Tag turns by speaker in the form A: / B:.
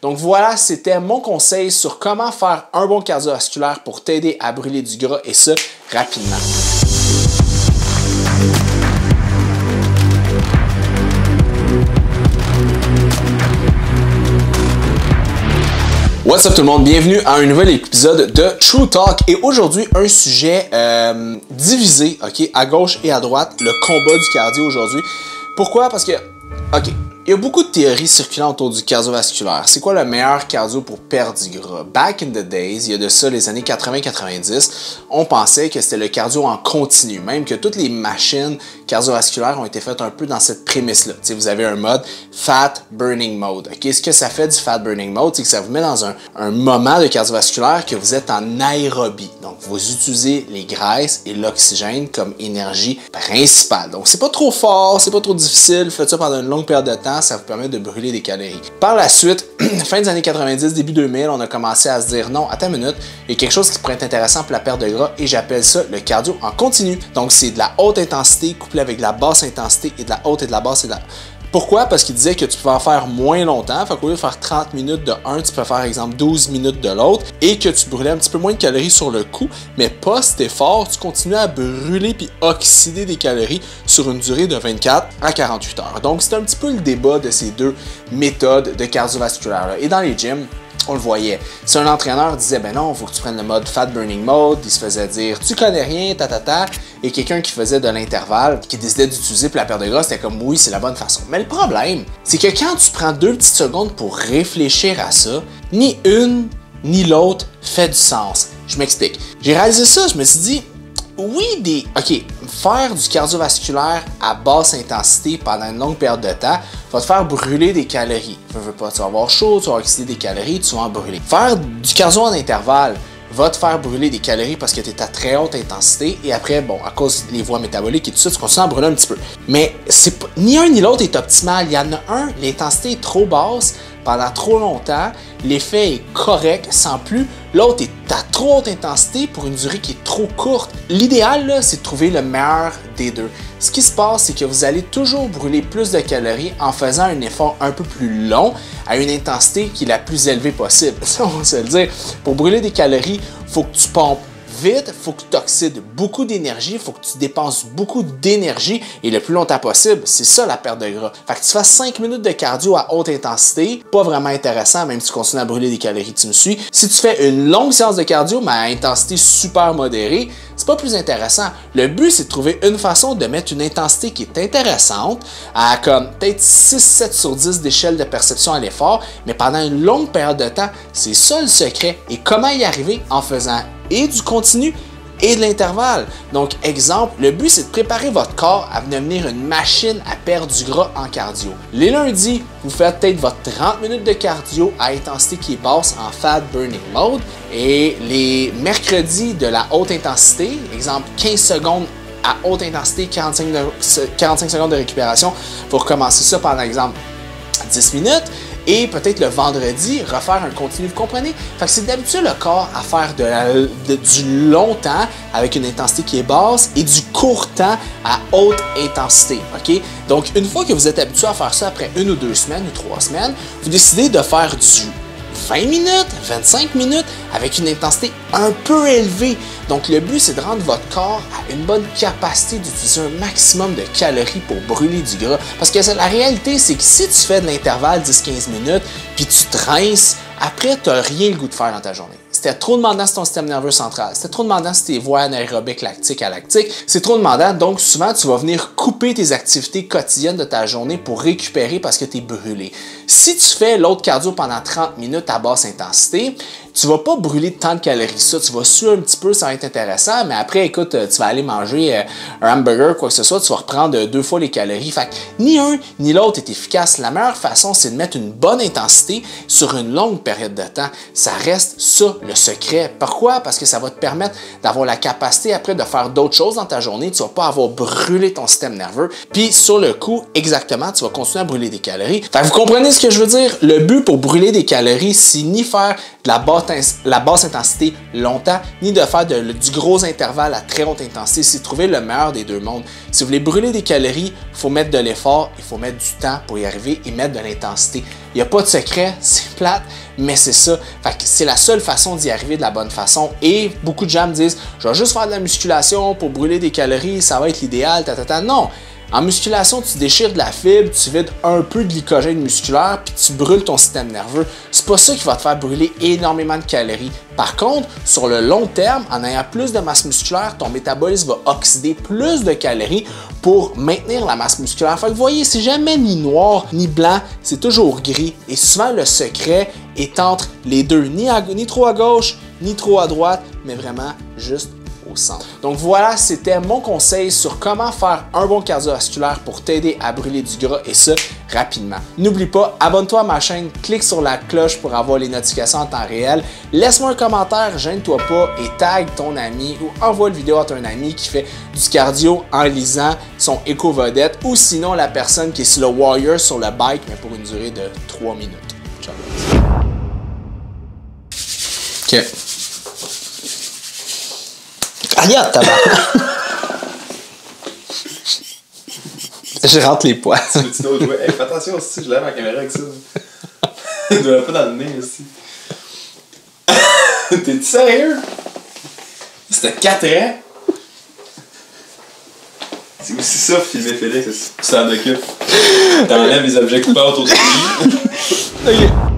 A: Donc voilà, c'était mon conseil sur comment faire un bon cardiovasculaire pour t'aider à brûler du gras et ça rapidement. What's up tout le monde, bienvenue à un nouvel épisode de True Talk et aujourd'hui un sujet divisé, ok, à gauche et à droite, le combat du cardio aujourd'hui. Pourquoi? Parce que, ok, il y a beaucoup de théories circulant autour du cardiovasculaire. C'est quoi le meilleur cardio pour perdre du gras? Back in the days, il y a de ça les années 80-90, on pensait que c'était le cardio en continu, même que toutes les machines cardiovasculaires ont été faites un peu dans cette prémisse-là. T'sais, vous avez un mode Fat Burning Mode. Okay? Ce que ça fait du Fat Burning Mode, c'est que ça vous met dans un moment de cardiovasculaire que vous êtes en aérobie. Donc, vous utilisez les graisses et l'oxygène comme énergie principale. Donc, c'est pas trop fort, c'est pas trop difficile. Faites ça pendant une longue période de temps, ça vous permet de brûler des calories. Par la suite, fin des années 90, début 2000, on a commencé à se dire non, attends une minute, il y a quelque chose qui pourrait être intéressant pour la perte de gras et j'appelle ça le cardio en continu. Donc, c'est de la haute intensité couplée avec de la basse intensité et de la haute et de la basse et de la... Pourquoi? Parce qu'il disait que tu pouvais en faire moins longtemps. Fait qu'au lieu de faire 30 minutes de un, tu peux faire, par exemple, 12 minutes de l'autre et que tu brûlais un petit peu moins de calories sur le coup, mais post-effort, tu continuais à brûler puis oxyder des calories sur une durée de 24 à 48 heures. Donc, c'est un petit peu le débat de ces deux méthodes de cardiovasculaire. Et dans les gyms, on le voyait. Si un entraîneur disait, ben non, il faut que tu prennes le mode Fat Burning Mode, il se faisait dire, tu connais rien, et quelqu'un qui faisait de l'intervalle, qui décidait d'utiliser pour la perte de gras, c'était comme, oui, c'est la bonne façon. Mais le problème, c'est que quand tu prends 2 petites secondes pour réfléchir à ça, ni une ni l'autre fait du sens. Je m'explique. J'ai réalisé ça, je me suis dit, oui, faire du cardiovasculaire à basse intensité pendant une longue période de temps va te faire brûler des calories. Tu vas avoir chaud, tu vas oxyder des calories, tu vas en brûler. Faire du cardio en intervalle va te faire brûler des calories parce que tu es à très haute intensité et après, bon, à cause des voies métaboliques et tout ça, tu continues à brûler un petit peu. Mais ni un ni l'autre est optimal. Il y en a un, l'intensité est trop basse pendant trop longtemps, l'effet est correct sans plus. L'autre est à trop haute intensité pour une durée qui est trop courte. L'idéal, là, c'est de trouver le meilleur des deux. Ce qui se passe, c'est que vous allez toujours brûler plus de calories en faisant un effort un peu plus long à une intensité qui est la plus élevée possible. Ça, on va se le dire. Pour brûler des calories, il faut que tu pompes vite, il faut que tu oxydes beaucoup d'énergie, il faut que tu dépenses beaucoup d'énergie et le plus longtemps possible. C'est ça la perte de gras. Fait que tu fasses 5 minutes de cardio à haute intensité, pas vraiment intéressant, même si tu continues à brûler des calories, tu me suis. Si tu fais une longue séance de cardio, mais à intensité super modérée, c'est pas plus intéressant. Le but, c'est de trouver une façon de mettre une intensité qui est intéressante, à comme peut-être 6-7 sur 10 d'échelle de perception à l'effort, mais pendant une longue période de temps. C'est ça le secret. Et comment y arriver? En faisant et du continu et de l'intervalle. Donc, exemple, le but, c'est de préparer votre corps à devenir une machine à perdre du gras en cardio. Les lundis, vous faites peut-être votre 30 minutes de cardio à intensité qui est basse en Fat Burning Mode. Et les mercredis de la haute intensité, exemple 15 secondes à haute intensité, 45 secondes de récupération. Vous recommencez ça pendant, exemple, 10 minutes. Et peut-être le vendredi, refaire un continu, vous comprenez? Fait que c'est d'habitude le corps à faire du long temps avec une intensité qui est basse et du court temps à haute intensité, ok? Donc, une fois que vous êtes habitué à faire ça après 1 ou 2 semaines ou 3 semaines, vous décidez de faire du 20 minutes, 25 minutes avec une intensité un peu élevée. Donc, le but, c'est de rendre votre corps à une bonne capacité d'utiliser un maximum de calories pour brûler du gras. Parce que la réalité, c'est que si tu fais de l'intervalle 10-15 minutes, puis tu te rinces, après, tu n'as rien le goût de faire dans ta journée. C'était trop demandant sur ton système nerveux central. C'était trop demandant sur tes voies anaérobiques lactiques à lactique. C'est trop demandant, donc souvent, tu vas venir couper tes activités quotidiennes de ta journée pour récupérer parce que tu es brûlé. Si tu fais l'autre cardio pendant 30 minutes à basse intensité, tu vas pas brûler tant de calories. Ça, tu vas suer un petit peu, ça va être intéressant, mais après, écoute, tu vas aller manger un hamburger, quoi que ce soit, tu vas reprendre 2 fois les calories. Fait que ni un ni l'autre est efficace. La meilleure façon, c'est de mettre une bonne intensité sur une longue période de temps. Ça reste ça, le le secret. Pourquoi? Parce que ça va te permettre d'avoir la capacité après de faire d'autres choses dans ta journée. Tu ne vas pas avoir brûlé ton système nerveux. Puis sur le coup, exactement, tu vas continuer à brûler des calories. Fait que vous comprenez ce que je veux dire? Le but pour brûler des calories, c'est ni faire de la basse intensité longtemps, ni de faire du gros intervalle à très haute intensité. C'est trouver le meilleur des deux mondes. Si vous voulez brûler des calories, il faut mettre de l'effort, il faut mettre du temps pour y arriver et mettre de l'intensité. Il n'y a pas de secret, c'est plate, mais c'est ça. Fait que c'est la seule façon d'y arriver de la bonne façon. Et beaucoup de gens me disent, je vais juste faire de la musculation pour brûler des calories, ça va être l'idéal, Non! En musculation, tu déchires de la fibre, tu vides un peu de glycogène musculaire, puis tu brûles ton système nerveux. C'est pas ça qui va te faire brûler énormément de calories. Par contre, sur le long terme, en ayant plus de masse musculaire, ton métabolisme va oxyder plus de calories pour maintenir la masse musculaire. Fait que vous voyez, c'est jamais ni noir ni blanc, c'est toujours gris. Et souvent, le secret est entre les deux, ni trop à gauche, ni trop à droite, mais vraiment juste au centre. Donc voilà, c'était mon conseil sur comment faire un bon cardiovasculaire pour t'aider à brûler du gras et ça rapidement. N'oublie pas, abonne-toi à ma chaîne, clique sur la cloche pour avoir les notifications en temps réel. Laisse-moi un commentaire, gêne-toi pas et tag ton ami ou envoie une vidéo à ton ami qui fait du cardio en lisant son éco-vedette ou sinon la personne qui est sur le Warrior sur le bike mais pour une durée de 3 minutes. Ciao. OK. Regarde, tabac! Je rentre les poils.
B: Hey, fais attention aussi, je lève ma caméra avec ça. Je ne pas dans le nez aussi. T'es sérieux? C'était 4 ans? C'est aussi ça, filmer Félix, tu t'en occupes. T'enlèves les objets coupants autour de lui.
A: OK.